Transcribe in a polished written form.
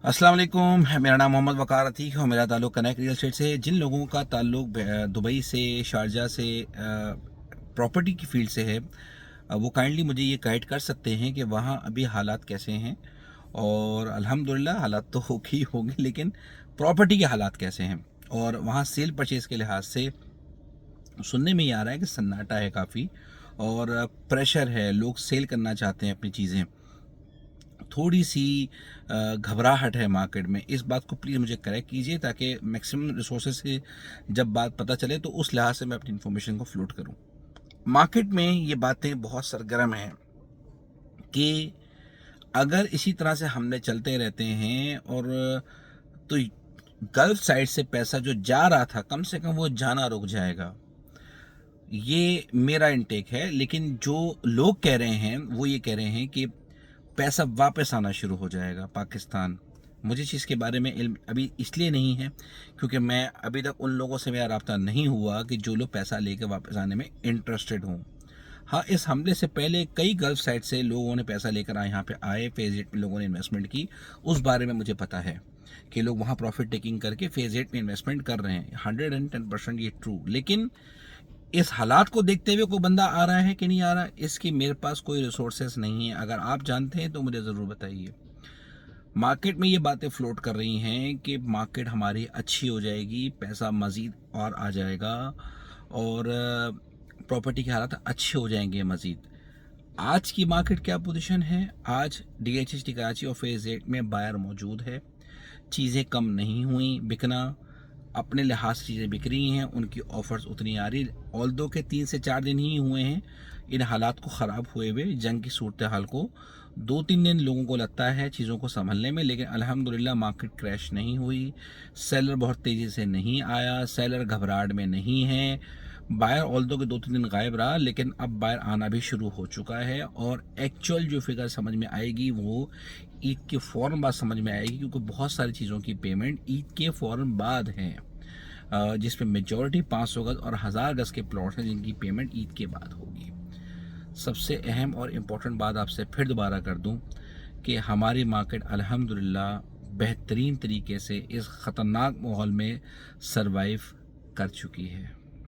अस्सलाम वालेकुम। मेरा नाम मोहम्मद वकार अतीक है और मेरा ताल्लुक़ कनेक्ट रियल एस्टेट से है। जिन लोगों का ताल्लुक़ दुबई से, शारजा से, प्रॉपर्टी की फ़ील्ड से है, वो काइंडली मुझे ये गाइड कर सकते हैं कि वहाँ अभी हालात कैसे हैं। और अल्हम्दुलिल्लाह हालात तो होंगे ही होंगे, लेकिन प्रॉपर्टी के हालात कैसे हैं। और वहाँ सेल परचेज़ के लिहाज से सुनने में ये आ रहा है कि सन्नाटा है काफ़ी, और प्रेशर है, लोग सेल करना चाहते हैं अपनी चीज़ें। थोड़ी सी घबराहट है मार्केट में। इस बात को प्लीज़ मुझे करेक्ट कीजिए ताकि मैक्सिमम रिसोर्सेज से जब बात पता चले तो उस लिहाज से मैं अपनी इन्फॉर्मेशन को फ्लोट करूं। मार्केट में ये बातें बहुत सरगर्म हैं कि अगर इसी तरह से हमने चलते रहते हैं और तो गल्फ साइड से पैसा जो जा रहा था कम से कम वो जाना रुक जाएगा। ये मेरा इनटेक है, लेकिन जो लोग कह रहे हैं वो ये कह रहे हैं कि पैसा वापस आना शुरू हो जाएगा पाकिस्तान। मुझे इस चीज़ के बारे में इल्म अभी इसलिए नहीं है क्योंकि मैं अभी तक उन लोगों से मेरा राब्ता नहीं हुआ कि जो लोग पैसा लेकर वापस आने में इंटरेस्टेड हों। हाँ, इस हमले से पहले कई गल्फ साइड से लोगों ने पैसा लेकर यहाँ पे आए, फेज़ 8 में लोगों ने इन्वेस्टमेंट की। उस बारे में मुझे पता है कि लोग वहाँ प्रॉफिट टेकिंग करके फेज़ 8 में इन्वेस्टमेंट कर रहे हैं। 110% ये ट्रू। लेकिन इस हालात को देखते हुए कोई बंदा आ रहा है कि नहीं आ रहा, इसकी मेरे पास कोई रिसोर्सेस नहीं है। अगर आप जानते हैं तो मुझे ज़रूर बताइए। मार्केट में ये बातें फ्लोट कर रही हैं कि मार्केट हमारी अच्छी हो जाएगी, पैसा मज़ीद और आ जाएगा और प्रॉपर्टी के हालात अच्छे हो जाएंगे मज़ीद। आज की मार्केट क्या पोजीशन है? आज DHHT कराची और फेज़ 8 में बायर मौजूद है। चीज़ें कम नहीं हुई, बिकना अपने लिहाज से चीज़ें बिक रही हैं, उनकी ऑफ़र्स उतनी आ रही। ऑल्दो के 3 से 4 दिन ही हुए हैं इन हालात को ख़राब हुए हुए, जंग की सूरत हाल को 2-3 दिन लोगों को लगता है चीज़ों को संभलने में, लेकिन अल्हम्दुलिल्लाह मार्केट क्रैश नहीं हुई। सेलर बहुत तेज़ी से नहीं आया, सेलर घबराहट में नहीं है। बायर ऑल्दो के 2-3 दिन गायब रहा, लेकिन अब बायर आना भी शुरू हो चुका है और एक्चुअल जो फिगर समझ में आएगी वो ईद के फ़ौरन बाद समझ में आएगी, क्योंकि बहुत सारी चीज़ों की पेमेंट ईद के फ़ौरन बाद हैं, जिसमें मेजॉरिटी 500 गज और 1000 गज के प्लॉट्स हैं जिनकी पेमेंट ईद के बाद होगी। सबसे अहम और इम्पोर्टेंट बात आपसे फिर दोबारा कर दूं कि हमारी मार्केट अल्हम्दुलिल्लाह बेहतरीन तरीके से इस ख़तरनाक माहौल में सरवाइव कर चुकी है।